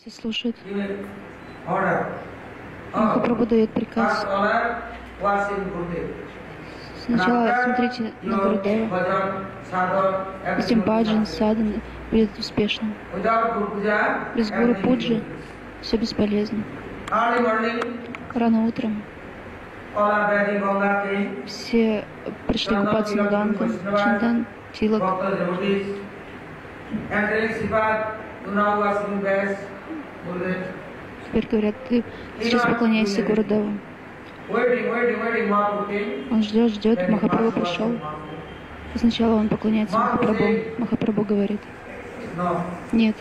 Все слушают. Махапрабху дает приказ. Сначала смотрите на Гурудева. Затем баджан, садан будет успешным. Без гуру пуджи все бесполезно. Рано утром все пришли купаться на Гангу. Чиндан, Тилак. Теперь говорят, ты сейчас поклоняйся Гурудеву. Он ждет, Махапрабху пришел. Сначала он поклоняется Махапрабху. Махапрабху говорит: нет.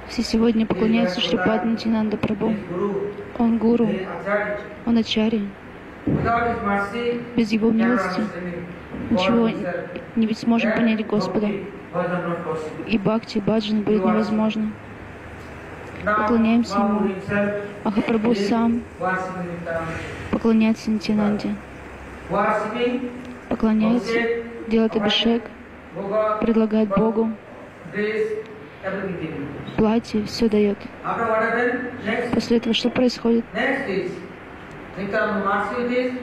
Все сегодня поклоняются Шрипад Нитьянанда Прабху. Он гуру, он ачарья. Без его милости ничего не сможем понять Господа. И бхакти, баджан будет невозможно. Поклоняемся ему. Махапрабху сам поклоняется Нитьянанде. Поклоняется, делает абхишек, предлагает Богу платье, все дает. После этого что происходит?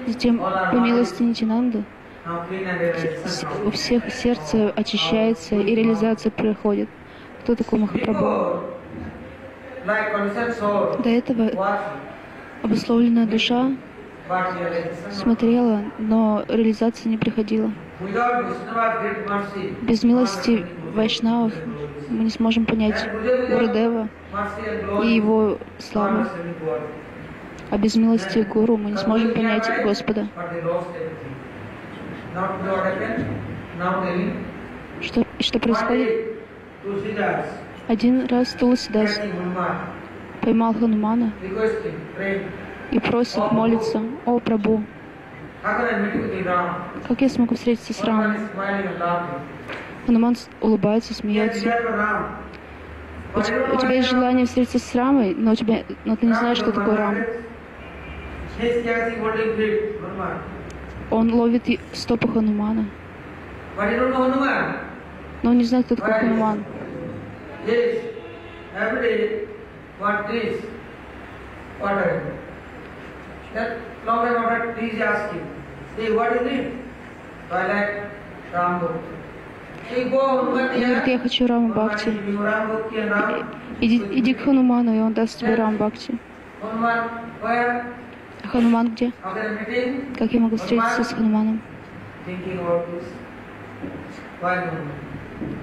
Затем, по милости Нитьянанды, у всех сердце очищается и реализация происходит. Кто такой Махапрабху? До этого обусловленная душа смотрела, но реализация не приходила. Без милости вайшнавов мы не сможем понять Гурудева и его славу. А без милости Гуру мы не сможем понять Господа. Что происходит? Один раз Туласидас поймал Ханумана и просит, молится: «О Прабху, как я смогу встретиться с Рамой?» Хануман улыбается, смеется. У тебя есть желание встретиться с Рамой, но ты не знаешь, что такое Рам. Он ловит стопы Ханумана, но он не знает, кто такой Хануман. Говорит: я хочу Рама Бхакти. Иди к Хануману, и он даст тебе Рама Бхакти. А Хануман где? Как я могу встретиться с Хануманом?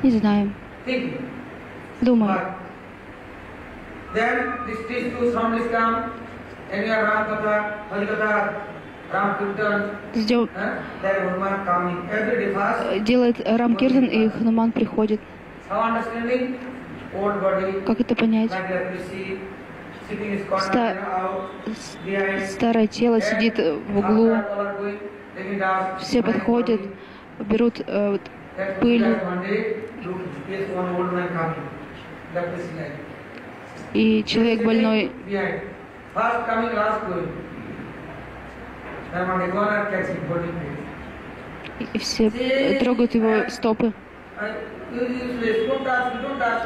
Не знаю. Думаю. Делает Рамкиртан, и Хануман приходит. Как это понять? Старое тело сидит в углу. Все подходят, берут пыль. И человек больной и все трогают его стопы.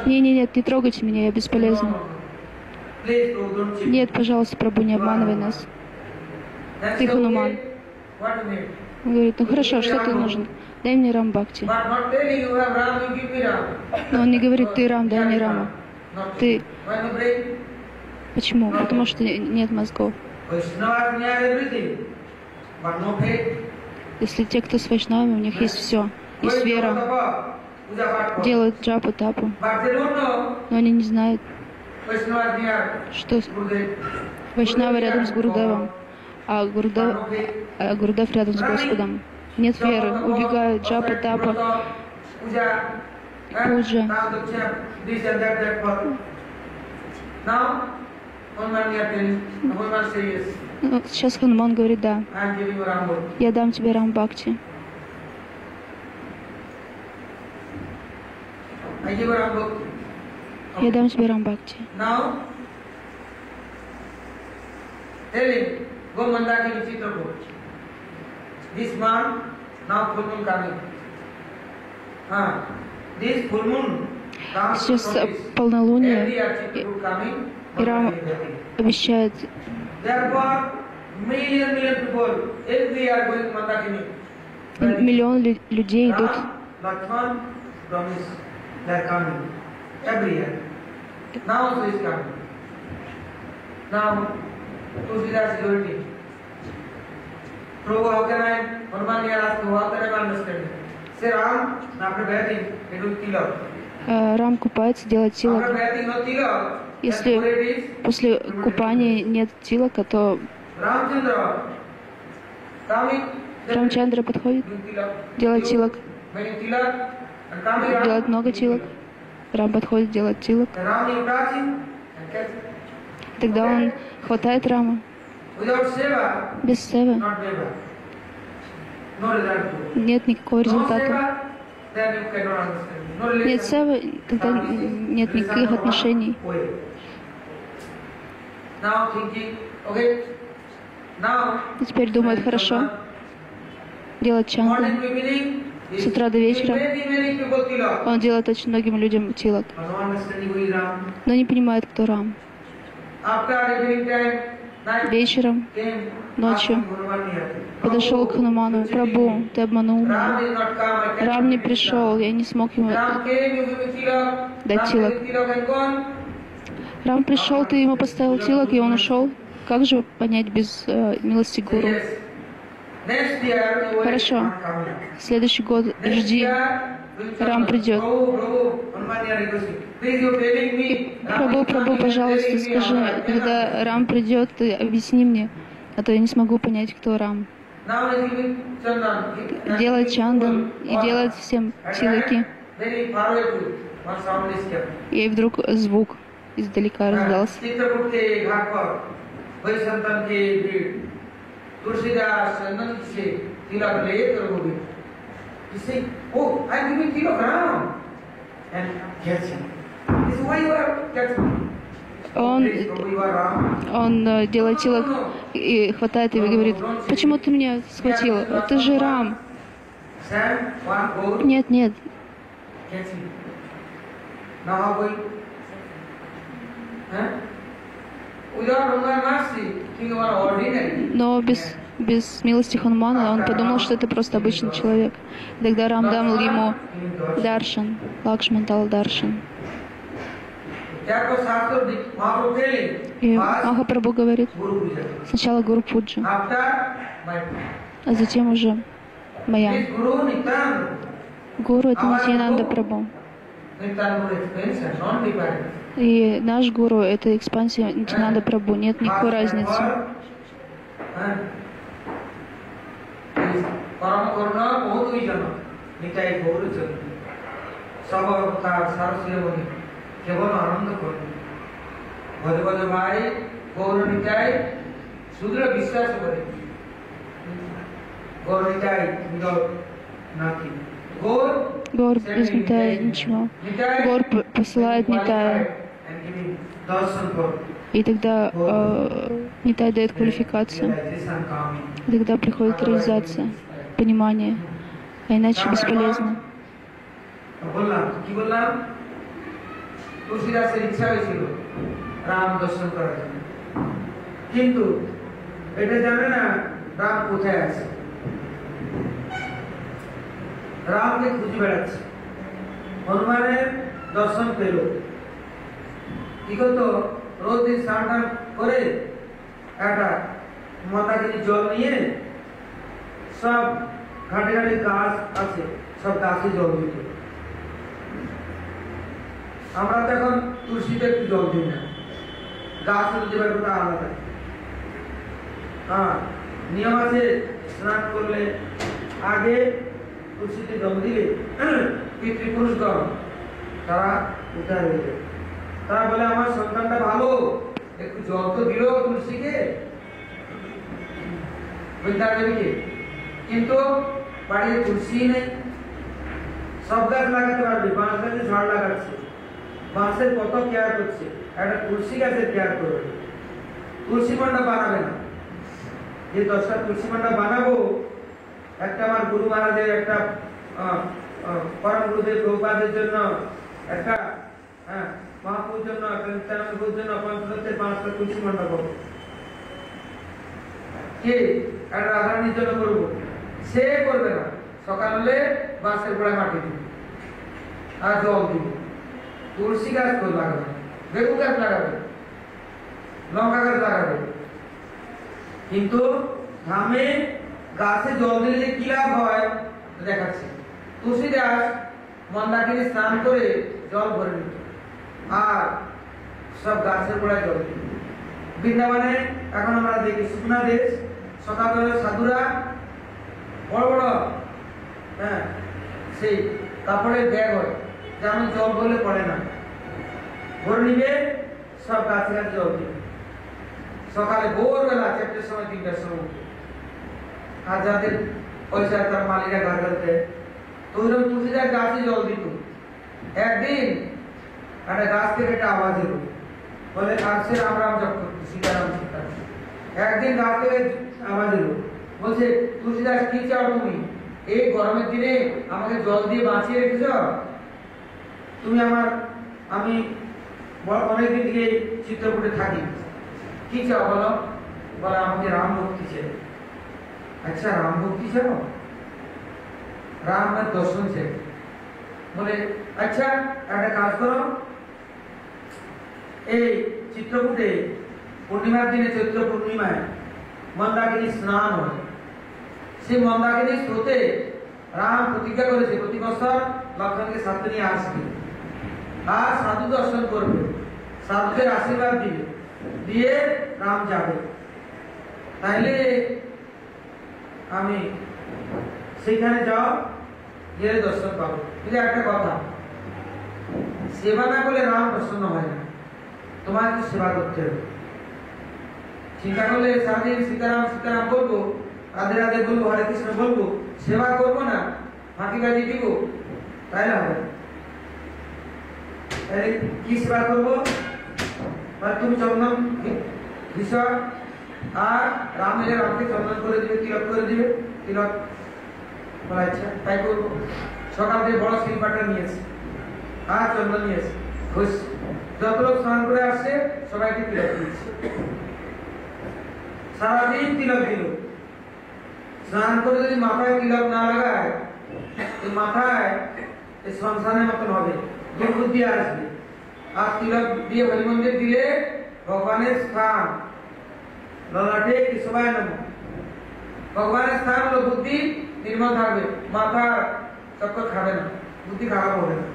Нет, не трогайте меня, я бесполезна. Нет, пожалуйста, Прабху, не обманывай нас. Ты Хануман. Он говорит: ну хорошо, что ты нужен? Дай мне Рам Бхакти. Но он не говорит: ты Рам, дай мне Рама. Ты. Почему? Потому что нет мозгов. Если те, кто с вайшнавами, у них есть все, есть вера, делают джапу, тапу, но они не знают, что вайшнавы рядом с Гурудевом, а Гурудев рядом с Господом. Нет веры, убегают джапа, тапа, пуджа. Сейчас Хануман говорит: да, я дам тебе Рам Бхакти. Я дам тебе Рам Бхакти. Сейчас полнолуние, и Рам обещает, миллион людей идут. Prabhu, how can I? Hanuman here asked, how can I understand it? Say Ram, after bathing, they do tilak. Рам купается, делает тилак. After bathing, no tilak. Если после купания нет тилака, то Рамчандра подходит, делает тилак. Делает много тилак. Рам подходит, делает тилак. Тогда он хватает Рама. Без севы нет никакого результата. Нет севы, тогда нет никаких отношений. И теперь думает, хорошо, делать чанду с утра до вечера. Он делает очень многим людям тилак, но не понимает, кто Рам. Вечером, ночью подошел к Хануману: Прабху, ты обманул меня. Рам не пришел, я не смог ему дать тилак. Рам пришел, ты ему поставил тилак, и он ушел. Как же понять без милости Гуру? Хорошо, следующий год жди, Рам придет. Прабху, пожалуйста, скажи, когда Рам придет, ты объясни мне, а то я не смогу понять, кто Рам. Делает чандан и делает всем тилаки. И вдруг звук издалека раздался. Он делает тилак и хватает его и говорит: почему ты меня схватил? Ты же Рам. Нет, нет. Но без милости Ханумана он подумал, что это просто обычный человек. И тогда Рам дал ему даршан, Лакшман дал даршан. И Махапрабху говорит: сначала Гуру Пуджа, а затем уже моя. Гуру — это Нитьянанда Прабху. И наш Гуру — это экспансия Нитьянанда Прабху. Нет никакой разницы. Гор без Нитая ничего. Гор посылает Нитая. И тогда Нитай дает квалификацию. И тогда приходит реализация, понимание. А иначе бесполезно. রামকে খুঁজে বেড়াচ্ছে। হনুমানের দর্শন পেল, কি করতো? রোজ দিন স্নান করে একটা মাতাগিরি জল নিয়ে সব ঘাটে ঘাটে গাছ আছে, সব গাছে জল দিত। আমরা তো এখন তুলসীতে একটু জল দিই না, গাছ দিতে পারবো তা আলাদা। হ্যাঁ, নিয়ম আছে, স্নান করলে আগে তুলসীতে জল দিলে পিতৃপুরুষগণ তারা উদ্ধার হয়ে যায়। তারা বলে আমার সন্তানটা ভালো, একটু জল তো দিল তুলসীকে, বৃন্দাদেবীকে, কিন্তু বাড়িতে তুলসী নেই। সব গাছ লাগাতে পারবে, বাঁশ গাছে ঝাড় লাগাচ্ছে, বাঁশের কত কেয়ার করছে, একটা তুলসী গাছের কেয়ার করবে। তুলসী মান্ডা বানাবে না। যে 10টা তুলসী মান্ডা বানাবো, একটা আমার গুরু মহারাজের একটা পরম গুরুদেব প্রভুপাদের জন্য একটা মহাপুর জন্য নিত্যানন্দপুর জন্য পঞ্চদত্তের 5টা তুলসী মণ্ডপ কে একটা রাধারানীর জন্য করবো, সে করবে না। সকাল হলে বাঁশের গোড়ায় মাটি দিবে আর জল দিবে, তুলসী গাছ তো লাগাবে, বেগুন গাছ লাগাবে, লঙ্কা গাছ লাগাবে, কিন্তু ধামে গাছে জল দিলে যে কি লাভ হয় দেখাচ্ছে। তুলসী গাছ মন্দাকিনী স্নান করে জল ভরে নিত আর সব গাছের গোড়ায় জল দিত। বৃন্দাবনে এখন আমরা দেখি শুকনা দেশ, সকালবেলা সাধুরা বড় বড় সেই কাপড়ের ব্যাগ হয়, যেমন জল বলে পড়ে না, ভরে নিবে, সব গাছে গাছে জল দিবে। সকালে ভোরবেলা 4টের সময় 3টার সময় উঠে, আর যাদের পয়সা তার মালিরা গাছ দেয়, তো ওইরকম তুলসীদার গাছে জল দিত। একদিন একটা গাছ থেকে একটা আওয়াজ এলো, বলে আসছে রাম রাম জপ করতো, সীতারাম সীতারাম। একদিন গাছ থেকে আওয়াজ এলো, বলছে তুলসীদাস কি চাও তুমি? এই গরমের দিনে আমাকে জল দিয়ে বাঁচিয়ে রেখেছ তুমি। আমি অনেকদিন থেকে চিত্রকূটে থাকি, কি চাও বলো? বলে আমাকে রাম ভক্তি চাই। আচ্ছা রাম ভক্তি চাও, রামের দর্শন চাই। বলে আচ্ছা একটা কাজ করো, এই চিত্রকূটে পূর্ণিমার দিনে, চৈত্র পূর্ণিমায় মন্দাকিনী স্নান হয়। সেই মন্দাকিনী স্রোতে রাম প্রতিজ্ঞা করেছে প্রতি বছর লক্ষ্মণকে সাথে নিয়ে আসবে আর সাধু দর্শন করবে, সাধুদের আশীর্বাদ দিবে, দিয়ে রাম যাবে। তাইলে আমি সেইখানে যাও, গেলে দর্শন পাবো। কিন্তু একটা কথা, সেবা না করলে রাম প্রসন্ন হয় না, তোমাকে সেবা করতে হবে। চিন্তা করলে সারাদিন সীতারাম সীতারাম বলবো, রাধে রাধে বলবো, হরে কৃষ্ণ বলবো, সেবা করবো না, ফাঁকি বাজি দিব, তাই না হবে? তাহলে কি সেবা করবো? তুমি চন্দন বিষয় আর রাম এলে রামকে চন্দন করে দিবে, তিলক করে দিবে, তিলক বলা আচ্ছা তাই করবো। সকাল থেকে বড় শিল্পাটা নিয়েছে আর চন্দন নিয়েছে, খুশ। যত লোক স্নান করে আসছে সবাইকে তিলক দিচ্ছে, সারাদিন তিলক দিল। স্নান করে যদি মাথায় তিলক না লাগায়, মাথায় সংসারের মতন হবে, দুর্বুদ্ধি আসবে। আর তিলক দিয়ে হরিমন্দির দিলে ভগবানের স্থান ললাটে কেশবায় নমঃ, ভগবানের স্থান হলো বুদ্ধি নির্মল থাকবে, মাথা চক্কর খাবে না, বুদ্ধি খারাপ হবে না।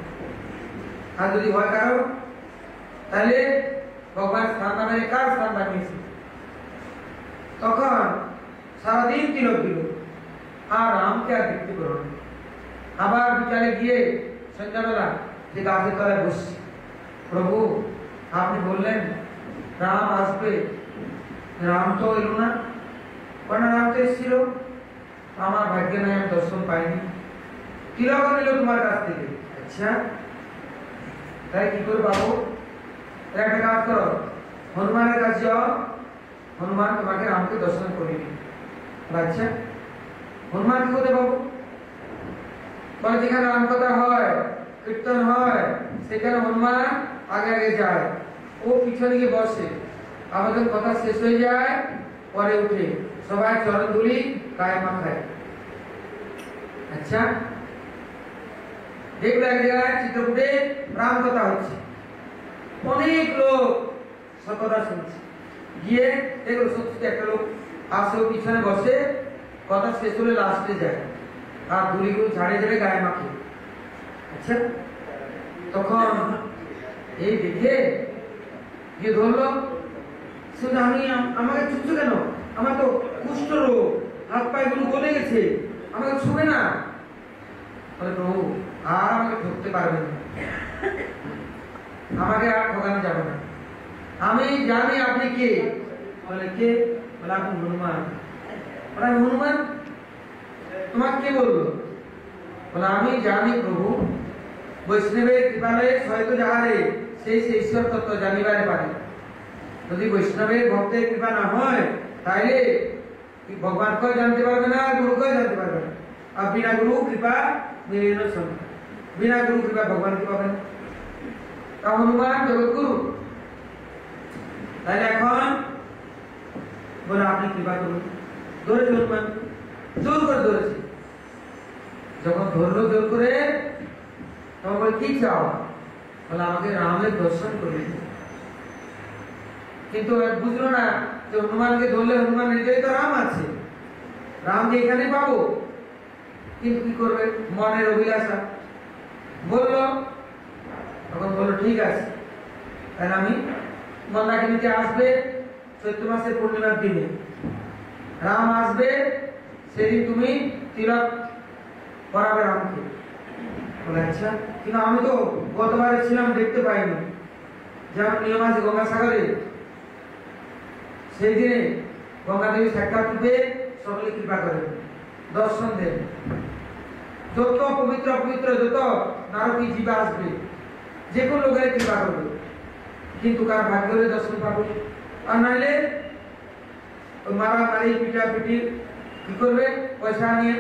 আর যদি হয় কারো, তাহলে ভগবান স্থান নামে কার স্থান বানিয়েছে? তখন সারাদিন তিলক দিল আর রামকে আর দেখতে করো না। আবার বিকালে গিয়ে সন্ধ্যাবেলা যে গাছের তলায় বসছি, প্রভু আপনি বললেন রাম আসবে, রাম তো এলো না, কেন? রাম তো এসেছিল, আমার ভাগ্যে নাই, আমি দর্শন পাইনি, তিলক নিল তোমার কাছ থেকে। আচ্ছা তাই কি করে বাবু? একটা কাজ করো, হনুমানের কাছে যাও, হনুমান তোমাকে রামকে দর্শন করিনি। আচ্ছা হনুমান কি করতে বাবু? বলে যেখানে রাম কথা হয়, কীর্তন হয়, সেখানে হনুমান আগে আগে যায়, ও পিছনে গিয়ে বসে, আমাদের কথা শেষ হয়ে যায় পরে উঠে সবাই চরণ ধুলি গায়ে মাখায়। আচ্ছা দেখলো এক জায়গায় চিত্রকূটে রাম কথা হচ্ছে, অনেক লোক সব কথা শুনছে, গিয়ে দেখলো সত্যি একটা লোক আসে, পিছনে বসে, কথা শেষ হলে লাস্টে যায় আর ধুলিগুলো ঝাড়ে ঝাড়ে গায়ে মাখে। আচ্ছা তখন এই দেখে গিয়ে ধরলো, শুধু আমাকে ছুঁচো কেন? আমার তো কুষ্ঠ রোগ, হাত পায়েগুলো গলে গেছে, আমাকে ছুঁবে না। বলে প্রভু আর আমাকে ঠকতে পারবেন না, আমাকে আর ঠকানো যাবে না, আমি জানি আপনি কে। বলে কে? বলে আপনি হনুমান। বলে হনুমান? তোমাকে কে বললো? বলে আমি জানি প্রভু, বৈষ্ণবের কৃপালয়ে হয়তো যাহারে সেই ঈশ্বর তত্ত্ব জানিবারে পারে। যদি বৈষ্ণবের ভক্তের কৃপা না হয় তাইলে ভগবানকেও জানতে পারবে না, গুরুকেও জানতে পারবে না। আর বিনা গুরু কৃপা মিলেন সন্ত, বিনা গুরু কৃপা ভগবান কি পাবেন? হনুমান জগৎগুরু। তাহলে এখন বলে আপনি কৃপা করুন। ধরেছে হনুমান, জোর করে ধরেছে। যখন ধরলো জোর করে, তখন বলে কি চাও? বলে আমাকে রামের দর্শন করবে। কিন্তু বুঝলো না যে হনুমানকে ধরলে হনুমান হৃদয়ে তো রাম আছে, রামকে এখানে পাবো। কিন্তু কি করবে, মনের অভিলাষা বললো। তখন বললো ঠিক আছে, তাহলে আমি মন্দাকিনীতে আসবে চৈত্র মাসের পূর্ণিমার দিনে, রাম আসবে সেদিন তুমি তিলক করাবে রামকে। বলে আচ্ছা, কিন্তু আমি তো গতবারে ছিলাম দেখতে পাইনি, যেমন নিয়ম আছে গঙ্গাসাগরে, সেই দিনে গঙ্গা দেবী সাক্ষাৎ রূপে সকলে কৃপা করেন, দর্শন দেন। যত পবিত্র পবিত্র যত নারকী জীব আসবে, যে কোনো লোকের কৃপা করবে, কিন্তু কার ভাগ্য হলে দর্শন পাবে। আর নাইলে মারামারি পিটাপিটি কি করবে, পয়সা নিয়ে,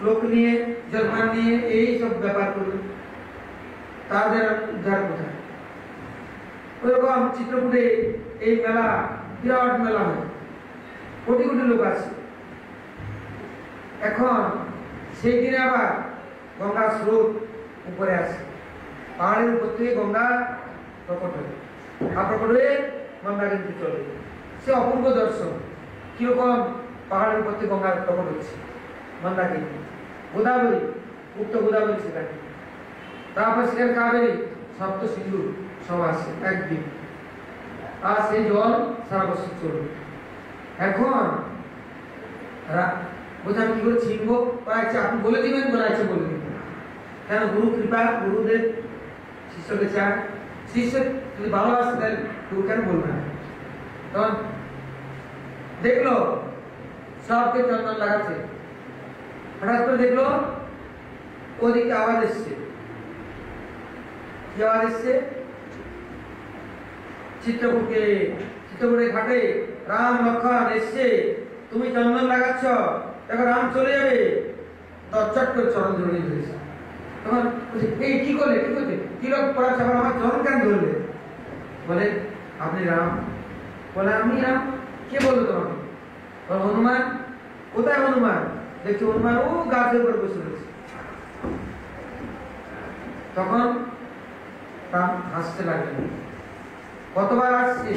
লোক নিয়ে, জন্মান নিয়ে, এই সব ব্যাপার করবে। তাদের উদ্ধার কোথায়? ওইরকম চিত্রকূটে এই মেলা বিরাট মেলা হয়, কোটি কোটি লোক আছে। এখন সেই দিনে আবার গঙ্গার স্রোত উপরে আসে, পাহাড়ের উপর থেকে গঙ্গা প্রকট হয়, আর প্রকট হয়ে গঙ্গা কিন্তু চলে। সে অপূর্ব দর্শন। কিরকম পাহাড়ের উপর থেকে গঙ্গা প্রকট হচ্ছে, গঙ্গা কিন্তু গোদাবরী, উক্ত গোদাবরী সেখানে, তারপর সেখানে কাবেরী, সপ্ত সিন্ধু সব আসে একদিন, আর সেই জল সারা বছর চলবে। এখন বোঝা কি করে চিনবো? আপনি বলে দিবেন, বলে আছে বলে দিবেন। কেন? গুরু কৃপা, গুরুদেব শিষ্যকে চান, শিষ্য যদি ভালোবাসে তাহলে গুরু কেন বলবে না? তখন দেখলো সবকে চন্দন লাগাচ্ছে, হঠাৎ করে দেখলো ওদিকে আওয়াজ এসছে। কি আওয়াজ এসছে? চিত্রকূটে ঘাটে রাম লক্ষণ এসছে, তুমি চন্দন লাগাচ্ছ, দেখো রাম চলে যাবে। চট করে চরণ ধরে ধরেছে। তখন এই কি করলে, কি করতে তিলক পড়াচ্ছে, আবার আমার চরণ কেন ধরলে? বলে আপনি রাম। বলে আমি রাম? কে বললো তোমাকে? বলে হনুমান। কোথায় হনুমান? দেখছি হনুমান ও গাছের উপর বসে রয়েছে। তখন রাম হাসতে লাগলেন। কতবার আসছে,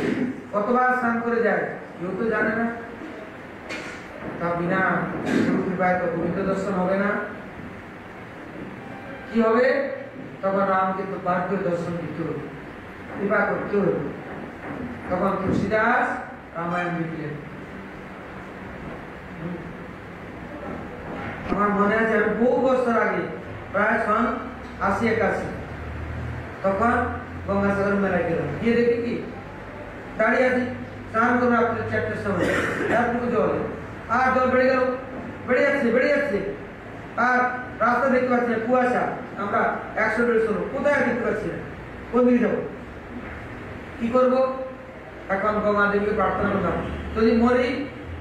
কতবার স্নান করে যায়, কেউ তো জানে না। তা বিনা কৃপায় তো গোবিন্দ দর্শন হবে না। কি হবে? তখন রামকে তো বার করে দর্শন দিতে হবে, কৃপা করতে হবে। তখন তুলসীদাস রামায়ণ লিখলেন। আমার মনে আছে আমি বহু বছর আগে, প্রায় সন ৮০-৮১, তখন গঙ্গাসাগর মেলায় গেলাম। গিয়ে দেখি কি দাঁড়িয়ে আছি, স্নান করবো রাত্রে ৪টার সময়, এতটুকু জল, আর জল বেড়ে গেল, বেড়ে যাচ্ছে। আর রাস্তা দেখতে পাচ্ছি না, কুয়াশা, আমরা ১০০-১৫০ লোক, কোথায় দেখতে পাচ্ছি না, কোন দিকে যাবো, কি করবো? এখন গঙ্গা দেবীকে প্রার্থনা করলাম, যদি মরি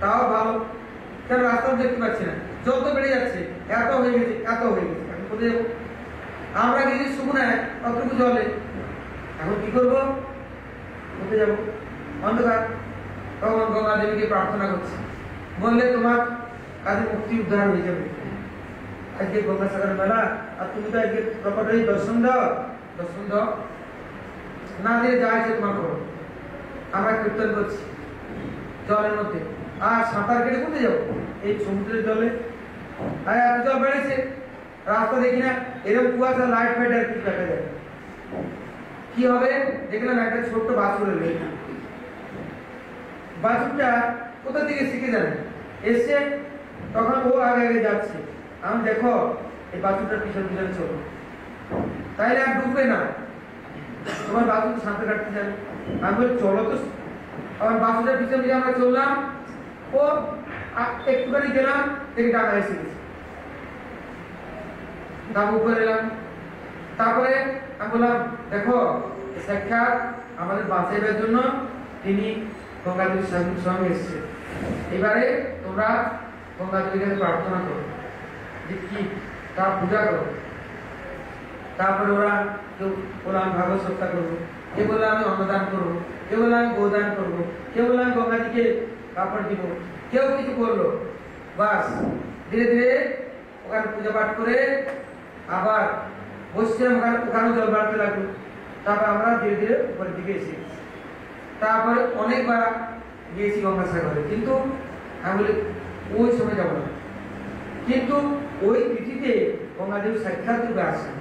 তাও ভালো, কেন রাস্তা দেখতে পাচ্ছি না, জল তো বেড়ে যাচ্ছে, এত হয়ে গেছে, এখন কোথায় যাবো? আমরা গেছি শুকনায় অতটুকু জলে, এখন কি করবো, কোথায় যাবো? অন্ধকার। তখন গঙ্গা দেবীকে প্রার্থনা করছি, বললে তোমার কাজে মুক্তি উদ্ধার হয়ে যাবে। আজকে গঙ্গাসাগর মেলা, আর তুমি তো আজকে প্রকট হয়ে দর্শন দাও, না দিয়ে যা আছে তোমার করো। আমরা কীর্তন করছি জলের মধ্যে, আর সাঁতার কেটে কোথায় যাবো? এই সমুদ্রের জলে। আর এত জল বেড়েছে, রাস্তা দেখি না, এরকম কুয়াশা, লাইট ফাইট আর কি দেখা যায়। কি হবে? দেখলাম একটা ছোট্ট বাছুর এলো। বাছুরটা কোথা থেকে শিখে যাবে, এসছে, তখন ও আগে যাচ্ছে। আমি দেখো এই বাছুরটার পিছনে চলো, তাইলে আর ডুববে না, তোমার বাছুর সাঁতার কাটতে যাবে। আমি বলি চলো তো, আমার বাছুরটার পিছনে আমরা চললাম, ও একটুখানি গেলাম, দেখি ডাকা এসে গেছে, ডাক উপরে এলাম। তারপরে আমি বললাম দেখো সাক্ষাৎ আমাদের বাঁচাইবার জন্য তিনি গঙ্গাদেবীর সঙ্গে এসছে, এবারে তোমরা গঙ্গাদেবীর কাছে প্রার্থনা করো। কি তা পূজা করো। তারপরে ওরা কেউ বলে আমি ভাগবত সপ্তাহ করবো, কেউ বলে আমি অন্নদান করবো, কেউ বলে আমি গোদান করবো, কেউ বলে আমি গঙ্গাজিকে কাপড় দিব, কেউ কিছু করলো। বাস ধীরে ধীরে ওখানে পূজা পাঠ করে আবার বসছিলাম, ওখানে জল বাড়তে লাগলো। তারপর আমরা ধীরে ধীরে উপরের দিকে এসে তারপরে অনেকবার গিয়েছি গঙ্গাসাগরে, কিন্তু আমি বলি ওই সময় যাবো না। কিন্তু ওই তিথিতে গঙ্গাদেব সাক্ষাৎ রূপে আসেন,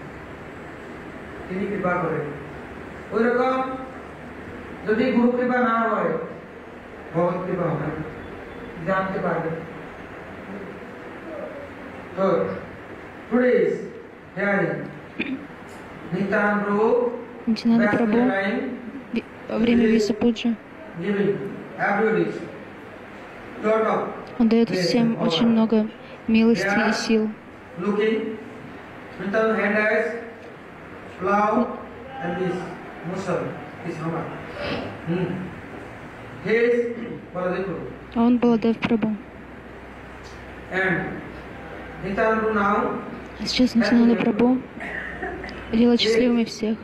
তিনি কৃপা করেন। ওই রকম যদি গুরু কৃপা না হয়, ভগবত কৃপা হবে, জানতে পারবেন। তো today's hearing Nityananda Прабhu во время Висапуджи он дает всем очень много милости и сил. А он Баладев Прабhu. А сейчас Нитянанда Прабhu делает счастливыми всех.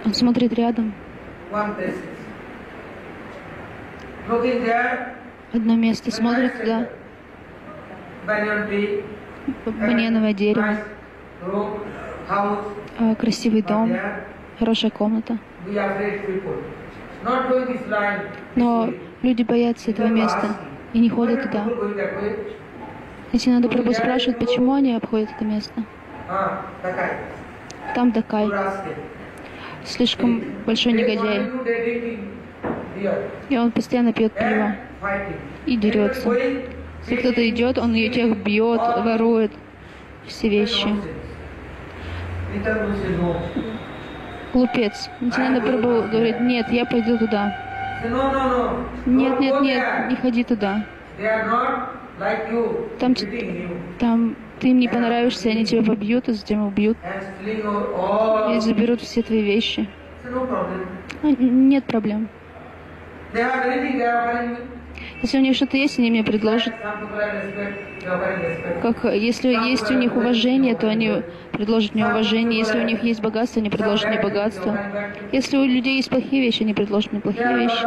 Он смотрит рядом. Одно место, смотрит туда. Баньяновое дерево, красивый дом, хорошая комната. Но люди боятся этого места и не ходят туда. Нитянанда Прабhu спрашивает, почему они обходят это место. Там Дакай, слишком большой негодяй, и он постоянно пьет пиво и дерется. Если кто-то идет, он ее тех бьет, ворует все вещи. Глупец. Нитянанда Прабhu говорит, нет, я пойду туда. Нет, нет, нет, не ходи туда. Там ты им не понравишься, они тебя побьют, а затем убьют. И заберут все твои вещи. Нет проблем. Если у них что-то есть, они мне предложат. Как, если есть у них уважение, то они предложат мне уважение. Если у них есть богатство, они предложат мне богатство. Если у людей есть плохие вещи, они предложат мне плохие вещи.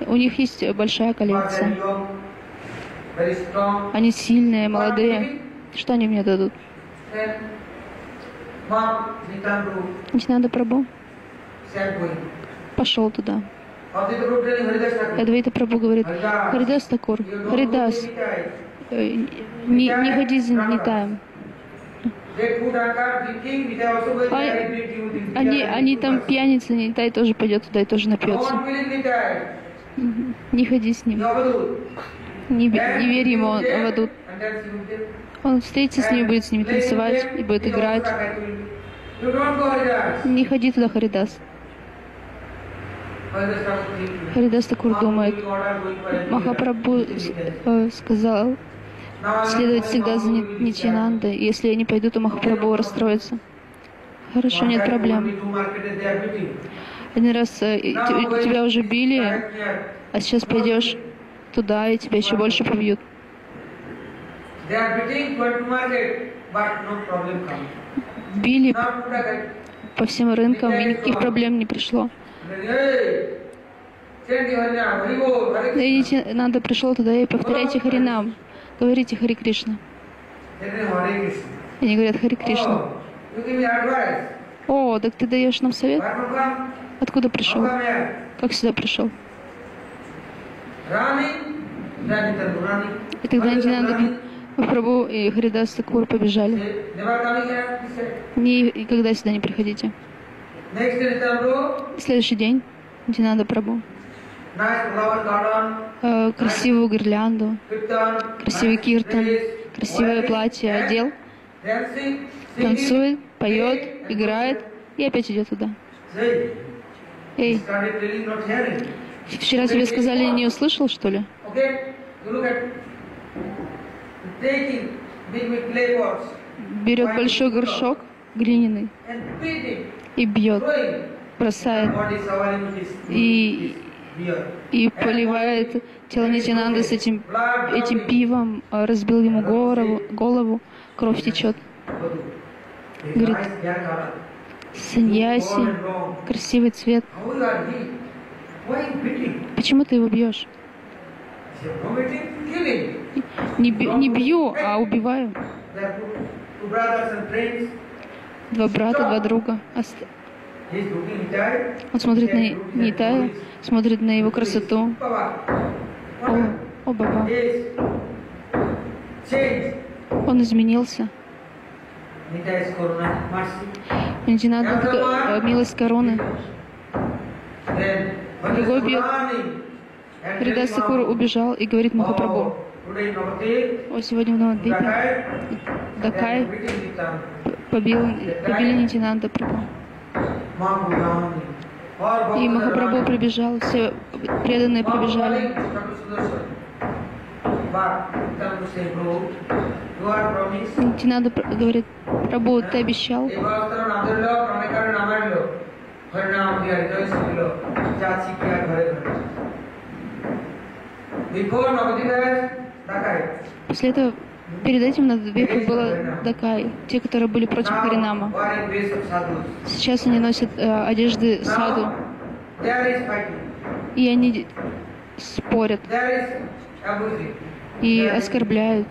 У них есть большая коллекция. Они сильные, молодые. Что они мне дадут? Нитянанда Прабhu пошел туда. Адвайта Прабhu говорит, Харидас Такур, Харидас, не ходи за Нитаем. Они там пьяницы, Нитай тоже пойдет туда и тоже напьется. Не ходи с ним. Не верь ему, он Авадут. Он встретится с ним, будет с ними танцевать и будет играть. Не ходи туда, Харидас. Харидас Такур думает, Махапрабху сказал, следовать всегда за Нитьянандой. Если я не пойду, то Махапрабху расстроится. Хорошо, нет проблем. Один раз тебя уже били, а сейчас пойдешь туда, и тебя еще больше побьют. Били по всем рынкам, и никаких проблем не пришло. Нитянанда пришел туда и повторяйте Харинам, говорите Хари Кришна. Они говорят Хари Кришна. О, так ты даешь нам совет? Откуда пришел? Как сюда пришел? И тогда Нитянанда Прабhu и Харидас Такур побежали. Никогда сюда не приходите. Следующий день Нитянанда Прабhu красивую гирлянду, красивый киртан, красивое платье одел, танцует, поет, играет и опять идет туда. Эй, вчера тебе сказали, не услышал, что ли? Берет большой горшок глиняный и бьет, бросает. И и поливает тело Нитьянанды с этим пивом, разбил ему голову, кровь течет. Говорит, саньяси, красивый цвет. Почему ты его бьешь? Не бью, а убиваю. Два брата, два друга. Он смотрит на Нитаю, смотрит на его красоту. О, Баба. Он изменился. Нитьянанда, милость короны. Его бьет. Хридас Такур убежал и говорит Махапрабху: о, сегодня в Навадвипе Дакай побили Нитьянанда Прабху. И Махапрабху прибежал, все преданные прибежали. Нитьянанда говорит: Прабху, ты обещал. После этого, перед этим на Навадвипе было Дакай, те, которые были против Харинама. Сейчас они носят одежды саду, и они спорят, и оскорбляют,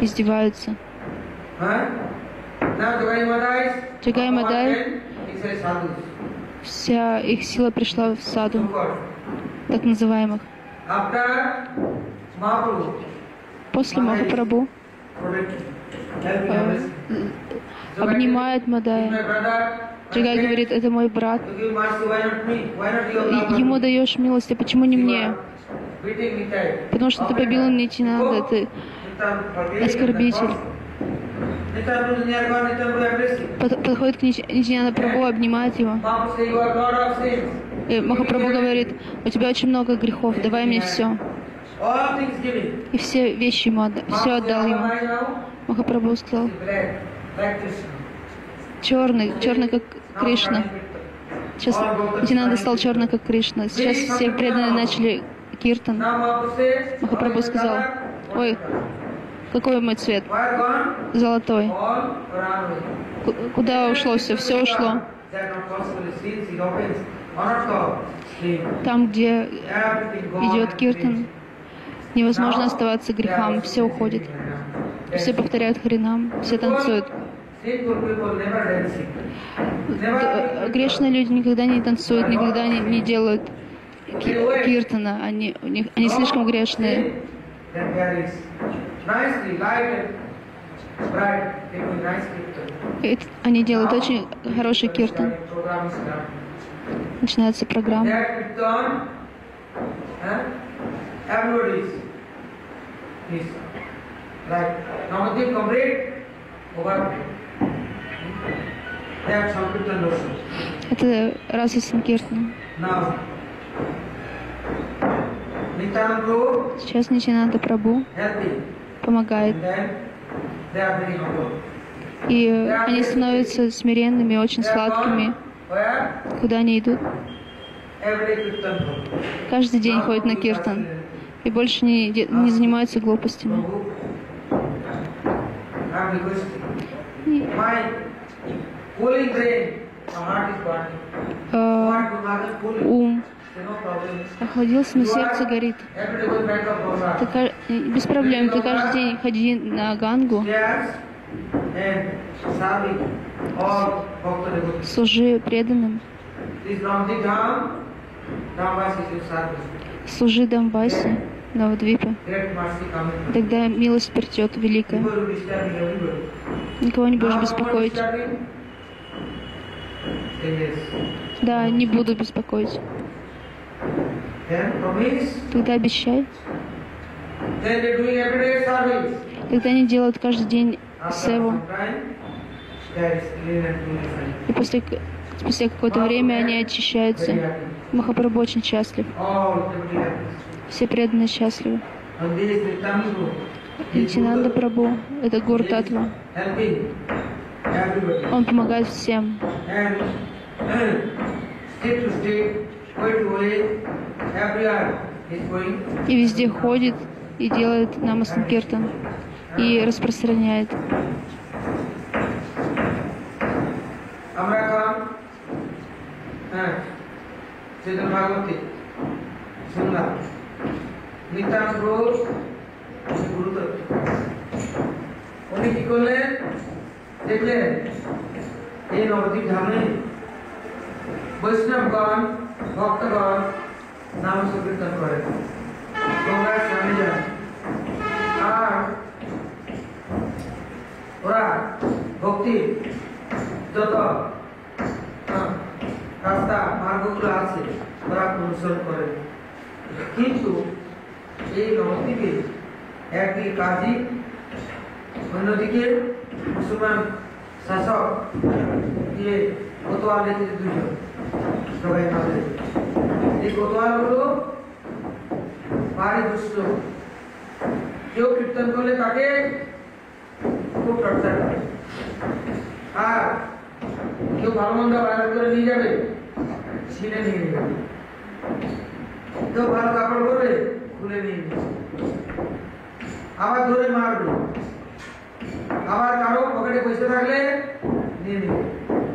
издеваются. Джагай Мадай, вся их сила пришла в саду, так называемых. После Махапрабху обнимает Мадая. Джагай говорит: это мой брат. Ему даешь милость, а почему не мне? Потому что ты побил Нитьянанда, ты оскорбитель. Подходит к Нитьянанда Прабху, обнимает его. И Махапрабху говорит: у тебя очень много грехов, давай мне все. И все вещи ему все отдал ему. Махапрабху сказал: черный как Кришна. Сейчас Нитьянанда стал черный как Кришна. Сейчас все преданные начали киртан. Махапрабху сказал: ой, какой мой цвет? Золотой. Куда ушло все? Все ушло. Там, где идет киртан, невозможно оставаться грехам, все уходит. Все повторяют Харинам, все танцуют. Грешные люди никогда не танцуют, никогда не делают киртана, они слишком грешные. Они делают очень хороший киртан. Начинается программа. Это раса Санкиртана. Сейчас Нитьянанда Прабху помогает. И они становятся смиренными, очень сладкими. Куда они идут? Каждый день ходят на киртан. И больше не занимаются глупостями. Ум охладился, но сердце горит. Без проблем, ты каждый день ходи на Гангу, служи преданным, служи Дамбасе, Навадвипе. Тогда милость придет великая. Никого не будешь беспокоить. Да, не буду беспокоить. Тогда обещай. Тогда они делают каждый день севу. И спустя какое-то время они очищаются. Махапрабху очень счастлив. Все преданные счастливы. Нитьянанда Прабху — это Гуру Татва. Он помогает всем. И везде ходит и делает намасанкиртан и распространяет. উনি কি করলেন দেখলেন এই নবদ্বীপ ধামে বৈষ্ণবগণ ভক্তগণ নাম সংকীর্তন করেন, গঙ্গার স্নানে যান, আর ওরা ভক্তি যত রাস্তা মার্গগুলো আছে ওরা অনুসরণ করেন। কিন্তু এই নবদ্বীপে একদিকে কাজী, অন্যদিকে মুসলমান শাসক দিয়ে কোতোয়াল রেখেছে দুজন সবাই মাঝে। এই কোতোয়ালগুলো ভারী দুষ্ট, কেউ কীর্তন করলে তাকে খুব টর্চার করে, আর কেউ ভালো মন্দ বাজার করে নিয়ে যাবে, ছিনে নিয়ে যাবে, কেউ ভালো কাপড় করবে খুলে নিয়ে যাবে, আবার ধরে মারবে, আবার কারো পকেটে পয়সা থাকলে নিয়ে নেবে,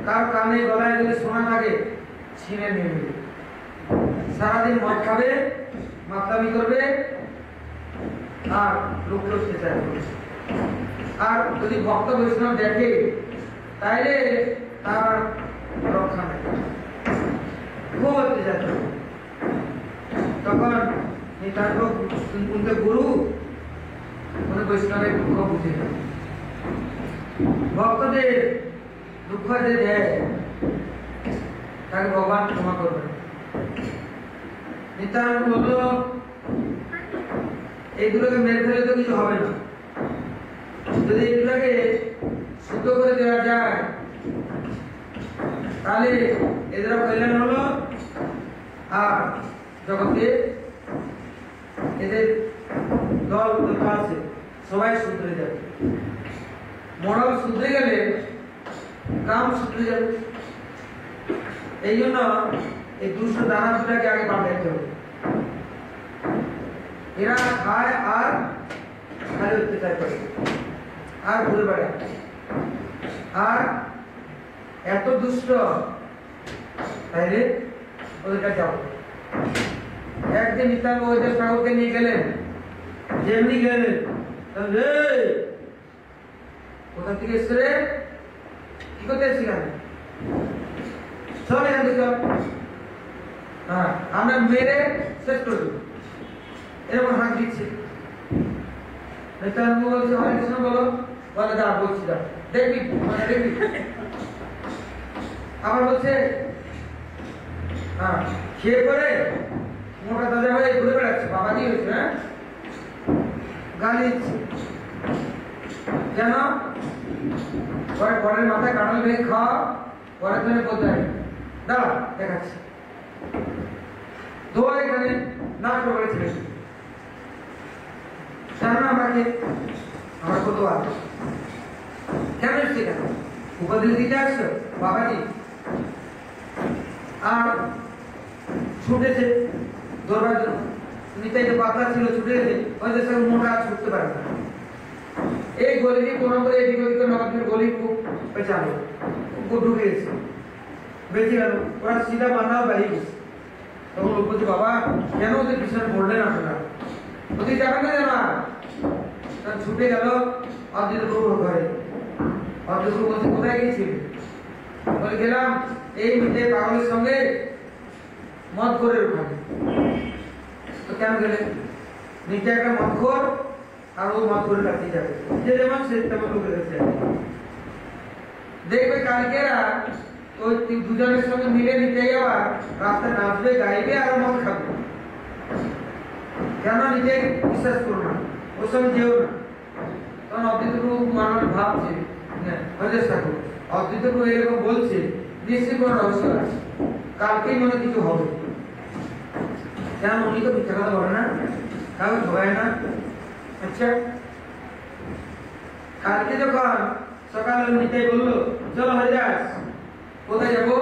কারো কানে গলায় যদি সোনা থাকে ছিনে নিয়ে নেবে, সারাদিন মদ খাবে, মাতলামি করবে, আর লোক অত্যাচার করবে। আর যদি ভক্ত বৈষ্ণব দেখে তাইলে তার রক্ষা নেই, খুব অত্যাচার করবে। তখন গুরু মানে বৈষ্ণবের দুঃখ বুঝে না, ভক্তদের দুঃখ যে দেয় তাকে ভগবান ক্ষমা করবে। নিত্যানন্দ বলল এইগুলোকে মেরে ফেলে তো কিছু হবে না, যদি এগুলোকে শুদ্ধ করে দেওয়া যায় তাহলে এদের কল্যাণ হলো, আর জগতে এদের দল যত আছে সবাই শুধরে যাবে। মরল শুধরে গেলে কাম শুধরে যাবে। এই জন্য এই দুষ্ট দানা দুটাকে আগে পাল্টাইতে হবে। এরা খায় আর খালি অত্যাচার করে আর ঘুরে বেড়ায়, আর এত দুষ্ট, তাইলে ওদের কাছে যাও। একদিন নিত্যানন্দ ওদের ঠাকুরকে নিয়ে গেলেন, যেমনি গেলেন কোথা থেকে এসছে রে, কি করতে এসছি কেন, চল এখান থেকে চল, হ্যাঁ আমরা মেরে শেষ করে দেবো, এরকম হাত দিচ্ছে। নিত্যানন্দ বলছে হরে কৃষ্ণ বলো, বলে দা বলছি দা দেখবি দেখবি, আবার বলছে হ্যাঁ খেয়ে পরে মোটা তাজা হয়ে ঘুরে বেড়াচ্ছে, বাবাজি হয়েছে, হ্যাঁ গালি দিচ্ছে কেন, পরের মাথায় কাঁঠাল ভেঙে খাওয়া, পরের জন্য বলতে হয় দাঁড়া দেখাচ্ছি, দোয়া এখানে নাচ করে ছেড়ে জানো আমাকে, আমার কত আছে কেন এসছে, কেন উপদেশ দিতে আসছো বাবাজি, আর ছুটেছে দৌড়ার জন্য, নিতাই যে পাতলা ছিল ছুটে গেছে, ওই যে সব মোটা ছুটতে পারে না। এই গলিটি কোন করে এদিক ওদিক নগরের গলি খুব পেছালো, খুব ঢুকে গেছে, বেঁচে গেল, ওরা সিধা মান্নাও বেরিয়ে গেছে। তখন লোক বলছে বাবা কেন ওদের পিছনে পড়লেন আপনারা, ওদের যাবেন না জানা, ছুটে গেল অদ্বৈত প্রভুর ঘরে। অদ্বৈত প্রভু বলছে কোথায় গিয়েছিলেন, বলে গেলাম এই মিটে পাগলের সঙ্গে মদ করে ওখানে। তো কেন গেলেন, নিচে একটা মদ খোর আর ও মদ করে কাটতে যাবে, যে যেমন সে তেমন লোকের কাছে দেখবে কালকেরা ওই দুজনের সঙ্গে মিলে নিতে যাওয়ার রাস্তায় নাচবে গাইবে আর মদ খাবে। কেন নিজে বিশ্বাস করো না, ওর সঙ্গে যেও না। তখন অদ্বৈত প্রভু মানুষ ভাবছে হজেশ ঠাকুর অদ্বৈত প্রভু এরকম বলছে, নিশ্চয়ই কোনো রহস্য আছে, কালকেই মনে কিছু হবে। কেন উনি তো মিথ্যা কথা বলে না, কাউকে ঠকায় না। আচ্ছা কালকে যখন সকালে নিতাই বললো চলো হরিদাস কোথায় যাবো,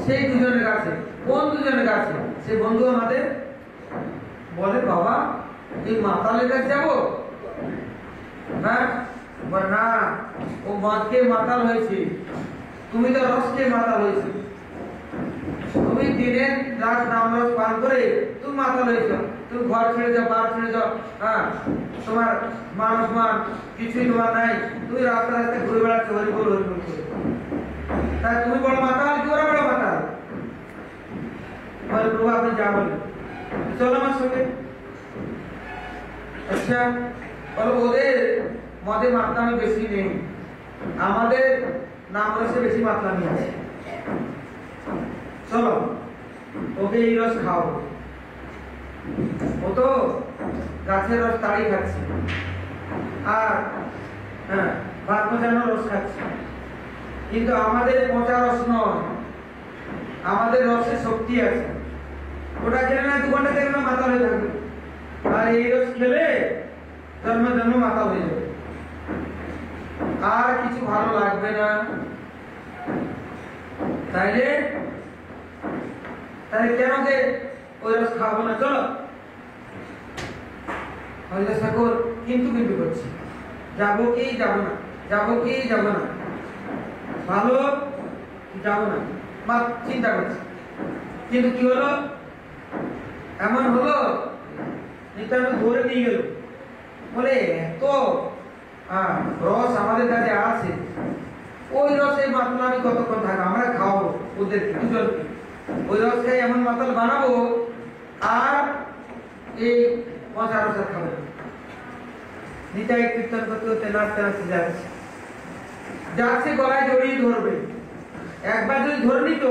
সেই দুজনের কাছে। কোন দুজনের কাছে? সেই বন্ধু আমাদের বলে, বাবা এই মাতালের কাছে যাবো? হ্যাঁ, না, ও মদকে মাতাল হয়েছে, তুমি তো রসকে মাতাল হয়েছে। তুমি দিনের রাত নাম রস পান করে তুমি মাতাল হয়েছ। তুমি ঘর ছেড়ে যাও, বার ছেড়ে যাও, হ্যাঁ, তোমার মান অপমান কিছুই তোমার নাই, তুমি রাস্তা রাস্তায় ঘুরে বেড়াচ্ছ হরি বল হরি বল করে। তাই তুমি বড় মাতাল কি ওরা বড় মাতাল? বলে, প্রভু আপনি যা বলেন, চলো আমার সঙ্গে। আচ্ছা, বলো ওদের মদে মাতলামি বেশি নেই, আমাদের নাম রসে বেশি মাতলামি আছে। চলো ওকে এই রস খাও। ও তো গাছের রস তাড়ি খাচ্ছে, আর হ্যাঁ ভাত পচানো রস খাচ্ছে, কিন্তু আমাদের পচা রস নয়, আমাদের রসে শক্তি আছে। ওটা খেলে না 2 ঘন্টা দেখবে মাথা হয়ে থাকবে, আর এই রস খেলে জন্ম জন্ম মাথা হয়ে যাবে, আর কিছু ভালো লাগবে না। তাইলে কেন যে ওই রস খাবো না? চলো হরিদাস ঠাকুর কিন্তু করছি, যাবো কি যাবো না, যাবো কি যাবো না, ভালো যাবো না, মা চিন্তা করছি। কিন্তু কি হলো, এমন হলো নিত্যানন্দ ধরে নিয়ে গেল, বলে এত রস আমাদের কাছে আছে, ওই রসে মাতাল আমি কতক্ষণ থাকবো, আমরা খাওয়াবো ওদের দুজনকে, ওই রস খাই এমন মাতাল বানাবো, আর এই মজা রস খাবো। নিতাই কীর্তন করতে করতে নাচতে নাচতে যাচ্ছে, যাচ্ছে গলায় জড়িয়ে ধরবে। একবার যদি ধরে নিত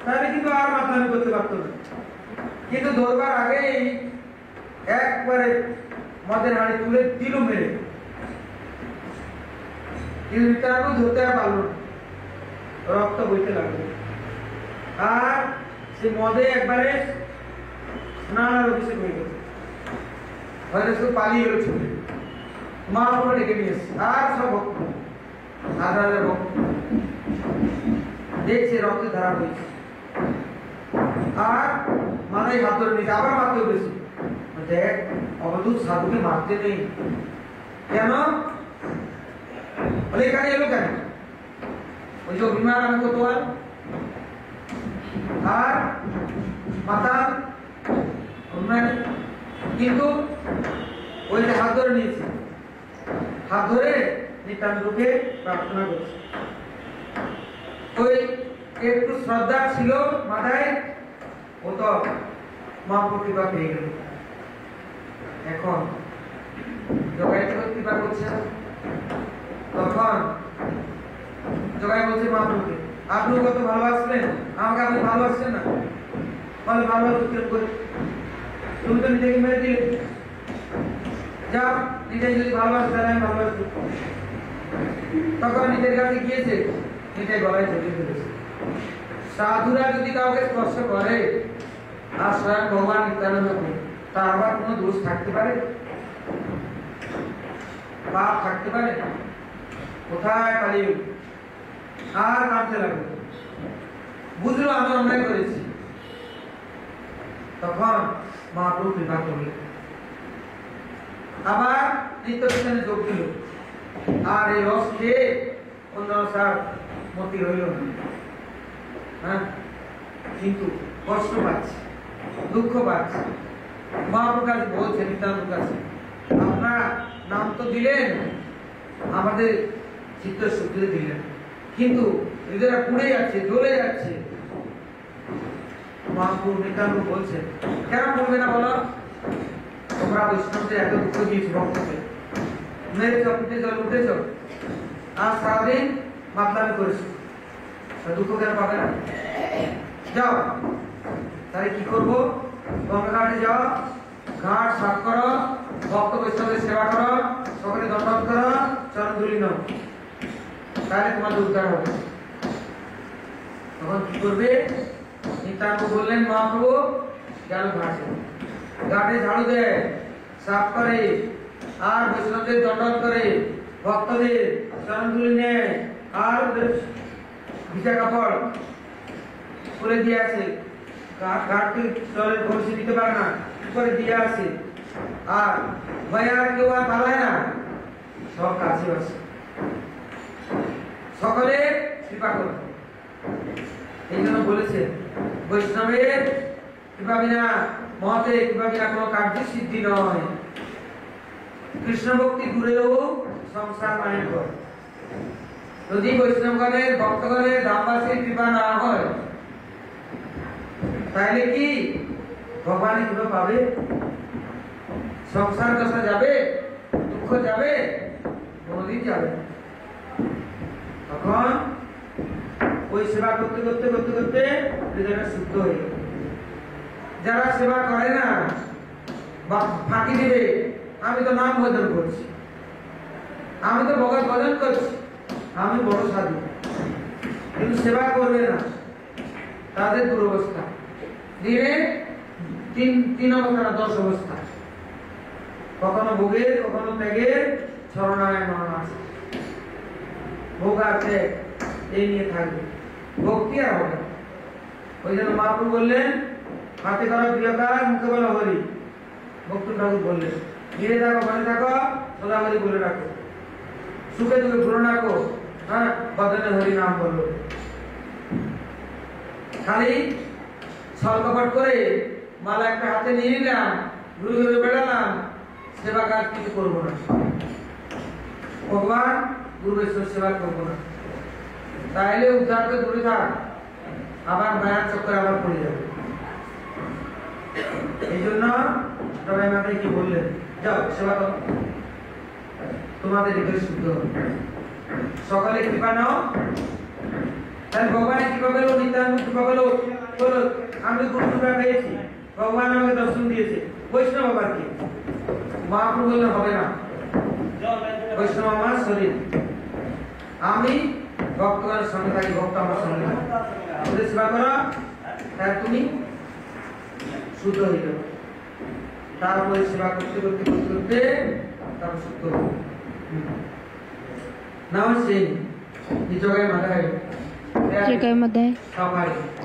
তাহলে কিন্তু আর মাতালামি করতে পারতো না, কিন্তু ধরবার আগেই একবারে মদের হাড়ি তুলে দিল মেরে। কিন্তু নিত্যানন্দ ধরতে আর পারল না, রক্ত বইতে লাগলো, আর সে মদে একবারে স্নানার অভিষেক হয়ে গেছে। হয়তো শুধু পালিয়ে গেল ছুটে, মা ওপরে ডেকে নিয়ে এসছে, আর সব ভক্ত হাজার হাজার ভক্ত দেখছে রক্তের ধারা হয়েছে, আর মাথায় হাত ধরে নিয়েছে, আবার মারতে উঠেছে। দেখ অবধূত সাধুকে মারতে নেই কেন? বলে এখানে এলো কেন? ওই যে অভিমান আমি কোতোয়াল আর মাতাল অভিমান, কিন্তু ওই যে হাত ধরে নিয়েছে, হাত ধরে নিত্যানন্দকে প্রার্থনা করছে। ওই একটু শ্রদ্ধা ছিল মাথায়, ও তো মা প্রতিভা পেয়ে গেল। এখন জগাই তো কৃপা করছে, তখন জগাই বলছে মহাপ্রভুকে, আপনি কত ভালোবাসলেন আমাকে, আপনি ভালোবাসছেন না? বলে ভালোবাসতে করে তুমি তো নিজেকে মেরে দিলে, যাও নিজেই যদি ভালোবাসে তাহলে আমি ভালোবাসবো। তখন নিজের কাছে গিয়েছে, নিজের গলায় জড়িয়ে ফেলেছে। সাধুরা যদি কাউকে স্পর্শ করে, আর স্বয়ং ভগবান নিত্যানন্দ, তার আবার কোনো দোষ থাকতে পারে? পাপ থাকতে পারে? কোথায় পালিয়ে আর কাঁদতে লাগলো, বুঝলো আমি অন্যায় করেছি। তখন মহাপ্রভু কৃপা করলেন, আবার নিত্য কীর্তনে যোগ দিল, আর এই রস খেয়ে অন্য সার মতি রইল না। হ্যাঁ, কিন্তু কষ্ট পাচ্ছে, দুঃখ পাচ্ছে। মহাপ্রভু কাছে বলছে, নিত্যানন্দ কাছে, আপনার নাম তো দিলেন, আমাদের চিত্ত শুদ্ধিতে দিলেন, কিন্তু হৃদয়টা পুড়ে যাচ্ছে, জ্বলে যাচ্ছে। মহাপ্রভু নিত্যানন্দ বলছে, কেন বলবে না বলো? তোমরা বৈষ্ণবদের এত দুঃখ দিয়েছো, ভক্তকে মেরেছ, পিঠে জল উঠেছ, আর সারাদিন মাতলামি করেছো, দুঃখ কেন পাবে না? যাও, তাহলে কি করবো? গঙ্গা ঘাটে যাও, ঘাট সাফ করো, ভক্ত বৈষ্ণবের সেবা করো, সকলে দণ্ডবোধ করো, চরণ ধুলি নাও, তাহলে তোমাদের উদ্ধার হবে। তখন কি করবে? নিত্যানন্দ বললেন, মহাপ্রভু গেল ঘাটে, ঘাটে ঝাড়ু দেয়, সাফ করে, আর বৈষ্ণবদের দণ্ডবোধ করে, ভক্তদের চরণ ধুলি নেয়, আর ভিজা কাপড় করে দিয়ে আছে, ঘাটতে জলের ভরসে দিতে পারে না, করে দিয়ে আছে, আর ভয়া কেউ আর পালায় না, সব কাছে আছে, সকলে কৃপা করো। এই জন্য বলেছে বৈষ্ণবের কৃপা বিনা, মহতের কৃপা বিনা কোনো কার্য সিদ্ধি নয়। কৃষ্ণ ভক্তি দূরেও সংসার মায়ের পর, যদি বৈষ্ণবগণের ভক্তগণের ধামবাসীর কৃপা না হয় তাহলে কি ভগবানের কৃপা পাবে? সংসার দশা যাবে, দুঃখ যাবে, কোনদিন যাবে। তখন ওই সেবা করতে করতে করতে করতে হৃদয়টা শুদ্ধ হয়ে গেল। যারা সেবা করে না ফাঁকি দিবে, আমি তো নাম ভজন করছি, আমি তো ভগবত ভজন করছি, আমি বড় সাধু, কিন্তু সেবা করবে না, তাদের দুরবস্থা। দিনে তিন অবস্থা না 10 অবস্থা, কখনো ভোগের, কখনো ত্যাগের, শরণায় মরণ আছে। ভোগ আর ত্যাগ এই নিয়ে থাকবে, ভক্তি আর হবে। ওই জন্য মহাপ্রভু বললেন, হাতে করা প্রিয় কাজ, মুখে বলা হরি। ভক্ত ঠাকুর বললেন, ধীরে থাকো, মনে থাকো, সদা হরি বলে রাখো, সুখে দুঃখে ভুলো রাখো, হ্যাঁ, বদনে হরি নাম বললো। খালি ছলকপট করে মালা একটা হাতে নিয়ে নিলাম, ঘুরে ঘুরে বেড়ালাম, সেবা কাজ কিছু করবো না, ভগবান গুরু বৈষ্ণব সেবা করবো না, তাইলে উদ্ধার তো দূরে থাক, আবার মায়ার চক্করে আবার পড়ে যাবে। এই জন্য সবাই মাথায় কি বললেন, যাও সেবা করো, তোমাদের হৃদয় শুদ্ধ হবে, সকালে কৃপা নাও। তাহলে ভগবানের কৃপা পেল, নিত্যানন্দ কৃপা পেল, বলো আমি গুরু কৃপা পেয়েছি, ভগবান আমাকে দর্শন দিয়েছে, বৈষ্ণব আবার কি? মহাপ্রভু বললে হবে না, বৈষ্ণব আমার শরীর, আমি ভক্তগণের সঙ্গে থাকি, ভক্ত আমার সঙ্গে থাকি, ওদের সেবা করো, তাহলে তুমি শুদ্ধ হয়ে যাবে। তারপরে সেবা করতে করতে করতে করতে তারপর শুদ্ধ হবে। Now saying, Nijogai Madai, Джагай Мадай,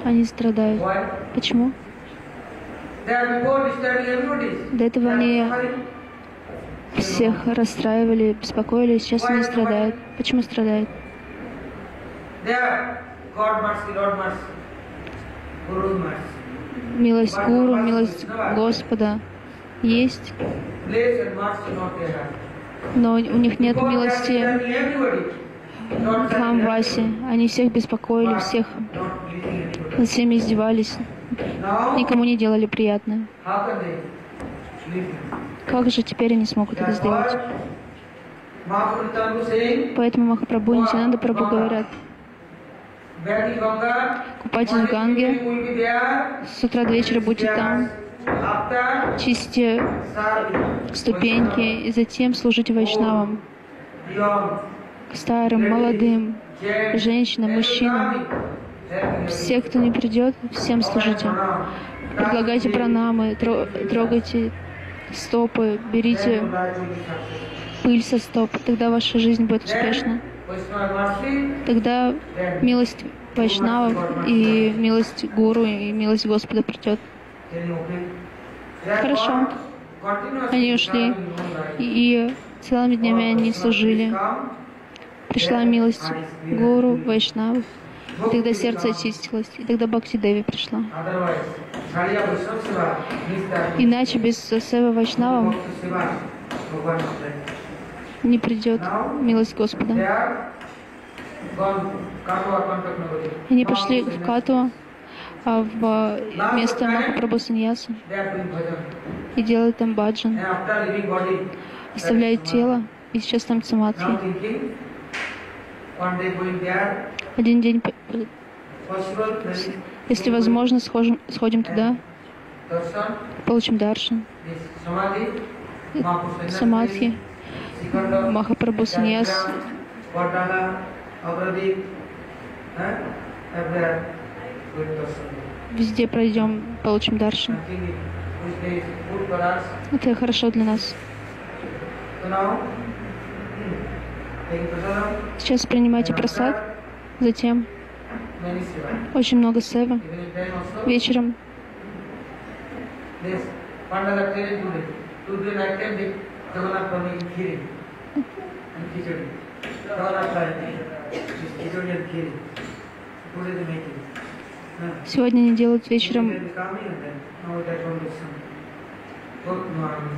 они страдают. Почему? До этого они всех расстраивали, беспокоили, сейчас они страдают. Почему страдают? Милость Гуру, милость Господа есть, но у них нет милости Дхамваси. Они всех беспокоили, над всеми издевались, никому не делали приятное. Как же теперь они смогут это сделать? Поэтому Махапрабху и Нитьянанда Прабху говорят, купайтесь в Ганге, с утра до вечера будьте там, чистите ступеньки и затем служите вайшнавам, старым, молодым, женщинам, мужчинам. Все, кто не придет, всем служите. Предлагайте пранамы, трогайте стопы, берите пыль со стоп. Тогда ваша жизнь будет успешна. Тогда милость вайшнавов и милость Гуру и милость Господа придет. Хорошо. Они ушли, и целыми днями они служили. Пришла милость Гуру, Вайшнавов, и тогда сердце очистилось, и тогда Бхакти Деви пришла. Иначе без севы Вайшнавам не придет милость Господа. Они пошли в Кату, в место Махапрабху Саньяса, и делают там баджан, оставляют тело, и сейчас там самадхи. Один день, если возможно, сходим туда, получим даршан, самадхи, Махапрабху Саньяс, везде пройдем, получим даршан. Это хорошо для нас. Сейчас принимайте прасад, затем many seva. Очень много сева. Evening time also. Вечером This Pandala tell today. Today night time they Jagannath Prabhu khiri and khichdi. Jagannath Prabhu khichdi and khiri. Today they make it. сегодня они делают вечером They come in and then now that one is some. Good morning.